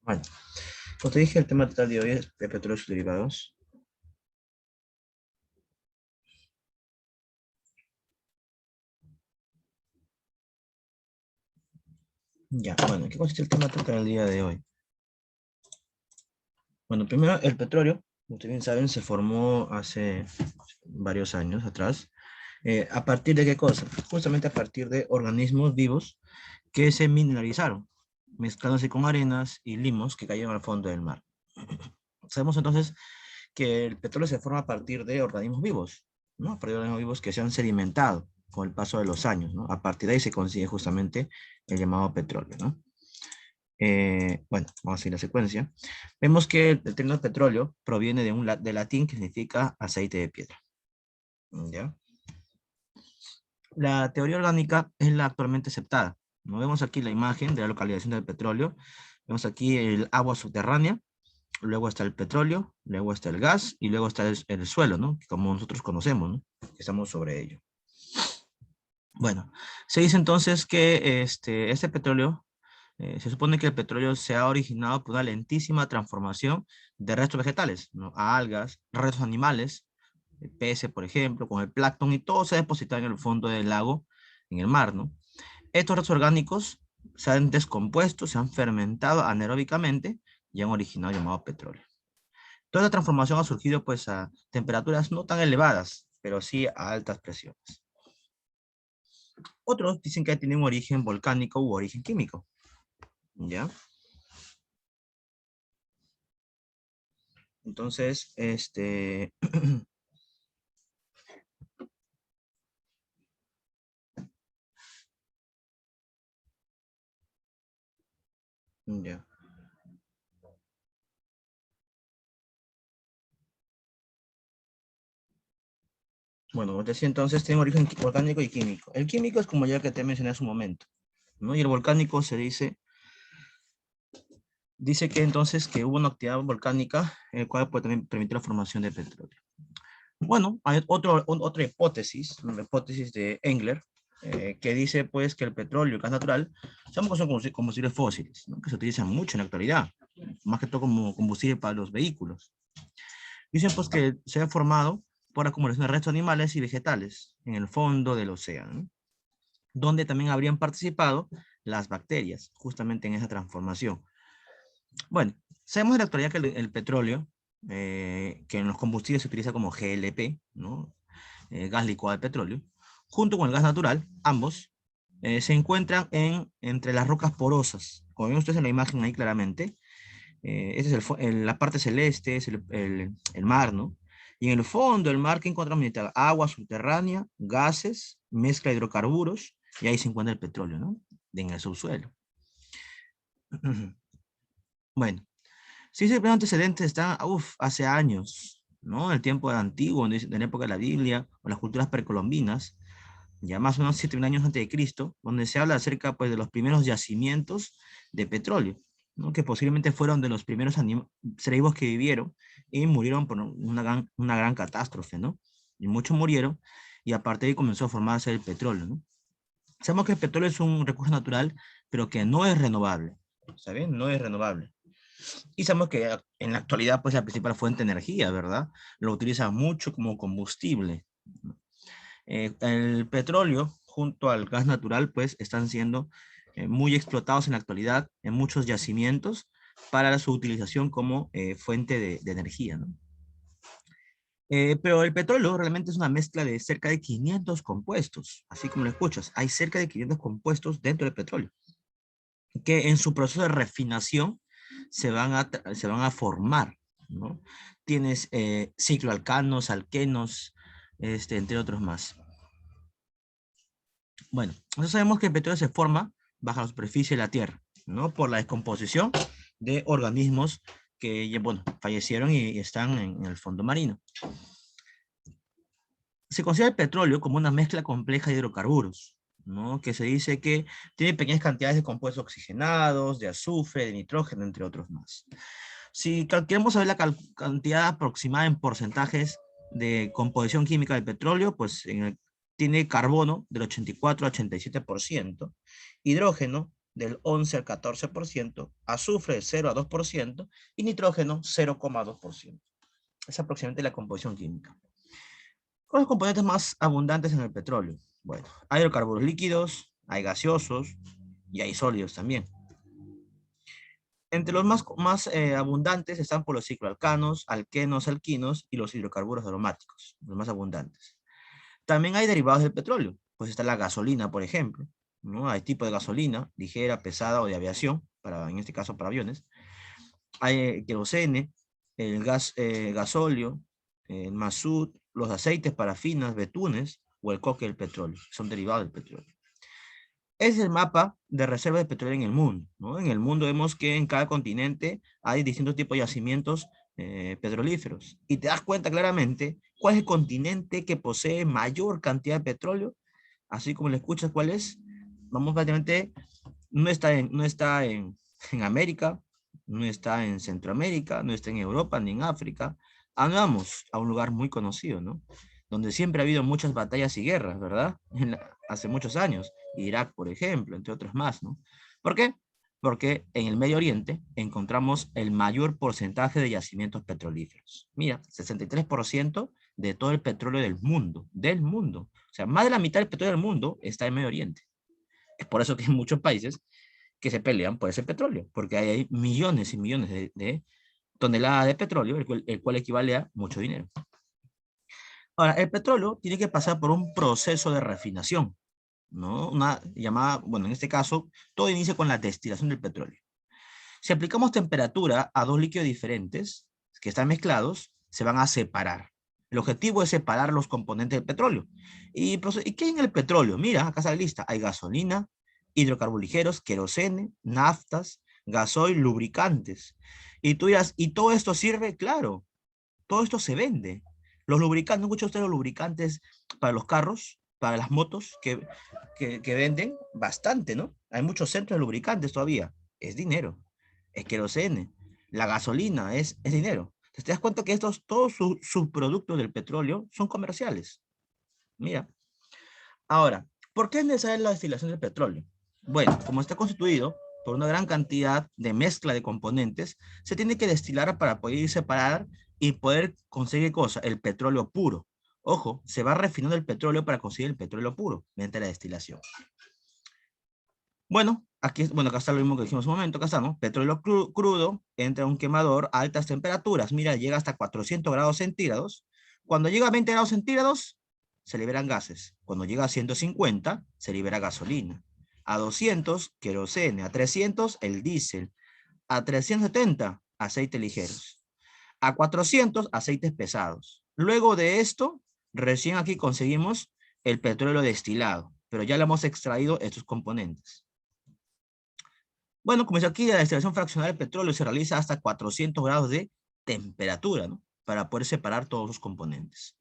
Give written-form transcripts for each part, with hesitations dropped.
Bueno, como te dije, el tema total de hoy es de petróleo y sus derivados. Ya, bueno, ¿qué consiste el tema total del día de hoy? Bueno, primero, el petróleo, como ustedes bien saben, se formó hace varios años atrás. ¿A partir de qué cosa? Justamente a partir de organismos vivos que se mineralizaron, mezclándose con arenas y limos que cayeron al fondo del mar. Sabemos entonces que el petróleo se forma a partir de organismos vivos, ¿no? A partir de organismos vivos que se han sedimentado con el paso de los años, ¿no? A partir de ahí se consigue justamente el llamado petróleo, ¿no? Bueno, vamos a seguir la secuencia. Vemos que el término petróleo proviene de latín que significa aceite de piedra, ¿ya? La teoría orgánica es la actualmente aceptada, ¿no? Vemos aquí la imagen de la localización del petróleo, vemos aquí el agua subterránea, luego está el petróleo, luego está el gas y luego está el suelo, ¿no? Como nosotros conocemos, ¿no? Estamos sobre ello. Bueno, se dice entonces que este petróleo, se supone que el petróleo se ha originado por una lentísima transformación de restos vegetales, ¿no? Algas, restos animales, peces, por ejemplo, con el plancton y todo se ha depositado en el fondo del lago, en el mar, ¿no? Estos restos orgánicos se han descompuesto, se han fermentado anaeróbicamente y han originado el llamado petróleo. Toda la transformación ha surgido pues a temperaturas no tan elevadas, pero sí a altas presiones. Otros dicen que tiene un origen volcánico u origen químico, ¿ya? Entonces, ya. Bueno, como te decía entonces, tiene un origen volcánico y químico. El químico es como ya que te mencioné hace un momento, ¿no? Y el volcánico se dice que entonces que hubo una actividad volcánica, el cual puede también permitir la formación de petróleo. Bueno, hay otra hipótesis, la hipótesis de Engler, que dice pues que el petróleo y el gas natural son combustibles fósiles, ¿no? Que se utilizan mucho en la actualidad, más que todo como combustible para los vehículos. Dicen pues que se ha formado por acumulación de restos animales y vegetales en el fondo del océano, ¿no? Donde también habrían participado las bacterias, justamente en esa transformación. Bueno, sabemos en la actualidad que el petróleo, que en los combustibles se utiliza como GLP, ¿no? Gas licuado de petróleo, junto con el gas natural, ambos, se encuentran entre las rocas porosas. Como ven ustedes en la imagen ahí claramente, esta es la parte celeste, es el mar, ¿no? Y en el fondo del mar, ¿qué encontramos? Agua subterránea, gases, mezcla de hidrocarburos, y ahí se encuentra el petróleo, ¿no? En el subsuelo. Bueno, sí, ese primer antecedente está, hace años, ¿no? En el tiempo antiguo, en la época de la Biblia, o las culturas precolombinas, ya más o menos 7.000 años antes de Cristo, donde se habla acerca, pues, de los primeros yacimientos de petróleo, ¿no? Que posiblemente fueron de los primeros seres vivos que vivieron y murieron por una gran catástrofe, ¿no? Y muchos murieron, y a partir de ahí comenzó a formarse el petróleo, ¿no? Sabemos que el petróleo es un recurso natural, pero que no es renovable, ¿saben? No es renovable. Y sabemos que en la actualidad, pues, la principal fuente de energía, ¿verdad? Lo utiliza mucho como combustible. El petróleo junto al gas natural, pues, están siendo muy explotados en la actualidad en muchos yacimientos para su utilización como fuente de energía, ¿no? Pero el petróleo realmente es una mezcla de cerca de 500 compuestos, así como lo escuchas. Hay cerca de 500 compuestos dentro del petróleo, que en su proceso de refinación se van a formar, ¿no? Tienes cicloalcanos, alquenos, entre otros más. Bueno, nosotros sabemos que el petróleo se forma bajo la superficie de la Tierra, ¿no? Por la descomposición de organismos que, ya, bueno, fallecieron y están en el fondo marino. Se considera el petróleo como una mezcla compleja de hidrocarburos, ¿no? Que se dice que tiene pequeñas cantidades de compuestos oxigenados, de azufre, de nitrógeno, entre otros más. Si queremos saber la cantidad aproximada en porcentajes de composición química del petróleo, pues tiene carbono del 84 al 87%, hidrógeno del 11 al 14%, azufre del 0 a 2% y nitrógeno 0,2%. Es aproximadamente la composición química. ¿Cuáles son los componentes más abundantes en el petróleo? Bueno, hay hidrocarburos líquidos, hay gaseosos y hay sólidos también. Entre los más abundantes están por los cicloalcanos, alquenos, alquinos y los hidrocarburos aromáticos, los más abundantes. También hay derivados del petróleo, pues está la gasolina, por ejemplo, ¿no? Hay tipo de gasolina, ligera, pesada o de aviación, en este caso para aviones. Hay querosene, el gasóleo, el mazut, los aceites, parafinas, betunes o el coque del petróleo, son derivados del petróleo. Es el mapa de reservas de petróleo en el mundo, ¿no? En el mundo vemos que en cada continente hay distintos tipos de yacimientos petrolíferos. Y te das cuenta claramente cuál es el continente que posee mayor cantidad de petróleo, así como le escuchas cuál es. Vamos prácticamente, no está en América, no está en Centroamérica, no está en Europa ni en África. Vamos a un lugar muy conocido, ¿no? Donde siempre ha habido muchas batallas y guerras, ¿verdad? Hace muchos años. Irak, por ejemplo, entre otros más, ¿no? ¿Por qué? Porque en el Medio Oriente encontramos el mayor porcentaje de yacimientos petrolíferos. Mira, 63% de todo el petróleo del mundo, del mundo. O sea, más de la mitad del petróleo del mundo está en Medio Oriente. Es por eso que hay muchos países que se pelean por ese petróleo, porque hay millones y millones de toneladas de petróleo, el cual equivale a mucho dinero. Ahora, el petróleo tiene que pasar por un proceso de refinación, ¿no? Una llamada, bueno, en este caso, todo inicia con la destilación del petróleo. Si aplicamos temperatura a dos líquidos diferentes que están mezclados, se van a separar. El objetivo es separar los componentes del petróleo. ¿Y qué hay en el petróleo? Mira, acá está la lista. Hay gasolina, hidrocarburos ligeros, querosene, naftas, gasoil, lubricantes. Y tú dirás, ¿y todo esto sirve? Claro, todo esto se vende. Los lubricantes, ¿no escuchan ustedes los lubricantes para los carros, para las motos, que venden bastante, ¿no? Hay muchos centros de lubricantes todavía. Es dinero. Es querosene. La gasolina es dinero. ¿Te das cuenta que todos sus subproductos del petróleo son comerciales? Mira. Ahora, ¿por qué es necesaria la destilación del petróleo? Bueno, como está constituido por una gran cantidad de mezcla de componentes, se tiene que destilar para poder separar y poder conseguir cosa, el petróleo puro. Ojo, se va refinando el petróleo para conseguir el petróleo puro mediante la destilación. Bueno, acá está lo mismo que dijimos un momento, acá está, ¿no? Petróleo crudo entra a un quemador a altas temperaturas, mira, llega hasta 400 grados centígrados. Cuando llega a 20 grados centígrados, se liberan gases. Cuando llega a 150, se libera gasolina. A 200, querosene. A 300, el diésel. A 370, aceites ligeros. A 400, aceites pesados. Luego de esto, recién aquí conseguimos el petróleo destilado, pero ya le hemos extraído estos componentes. Bueno, como dice aquí, la destilación fraccionada del petróleo se realiza hasta 400 grados de temperatura, ¿no? Para poder separar todos los componentes.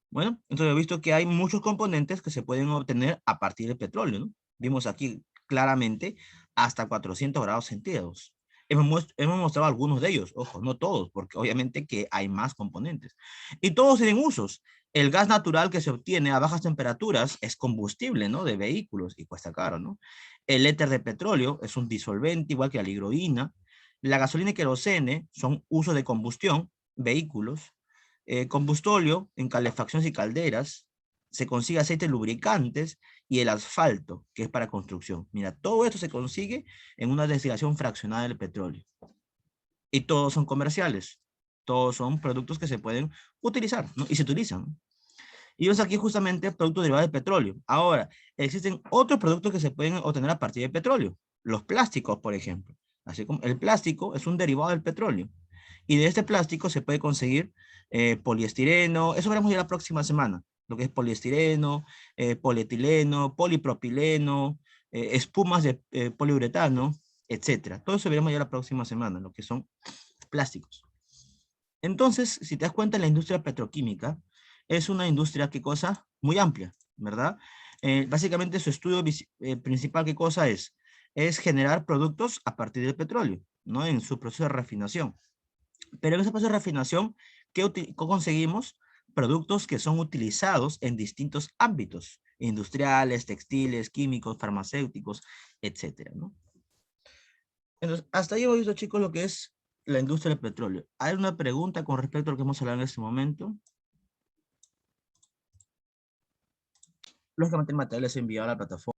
Bueno, entonces he visto que hay muchos componentes que se pueden obtener a partir del petróleo, ¿no? Vimos aquí claramente hasta 400 grados centígrados. Hemos mostrado algunos de ellos, ojo, no todos, porque obviamente que hay más componentes. Y todos tienen usos. El gas natural que se obtiene a bajas temperaturas es combustible, ¿no? De vehículos y cuesta caro, ¿no? El éter de petróleo es un disolvente, igual que la hidroína. La gasolina y querosene son usos de combustión, vehículos. Combustóleo en calefacciones y calderas, se consigue aceites lubricantes y el asfalto, que es para construcción. Mira, todo esto se consigue en una destilación fraccionada del petróleo. Y todos son comerciales. Todos son productos que se pueden utilizar, ¿no? Y se utilizan. Y vemos aquí justamente productos derivados del petróleo. Ahora, existen otros productos que se pueden obtener a partir del petróleo. Los plásticos, por ejemplo. Así como el plástico es un derivado del petróleo. Y de este plástico se puede conseguir poliestireno. Eso veremos ya la próxima semana. Lo que es poliestireno, polietileno, polipropileno, espumas de poliuretano, etcétera. Todo eso veremos ya la próxima semana, lo que son plásticos. Entonces, si te das cuenta, la industria petroquímica es una industria, ¿qué cosa? Muy amplia, ¿verdad? Básicamente su estudio principal, ¿qué cosa es? Es generar productos a partir del petróleo, ¿no? En su proceso de refinación. Pero en ese proceso de refinación, ¿qué conseguimos? Productos que son utilizados en distintos ámbitos, industriales, textiles, químicos, farmacéuticos, etcétera, ¿no? Entonces, hasta ahí hemos visto, chicos, lo que es la industria del petróleo. ¿Hay una pregunta con respecto a lo que hemos hablado en este momento? Lógicamente el material es enviado a la plataforma.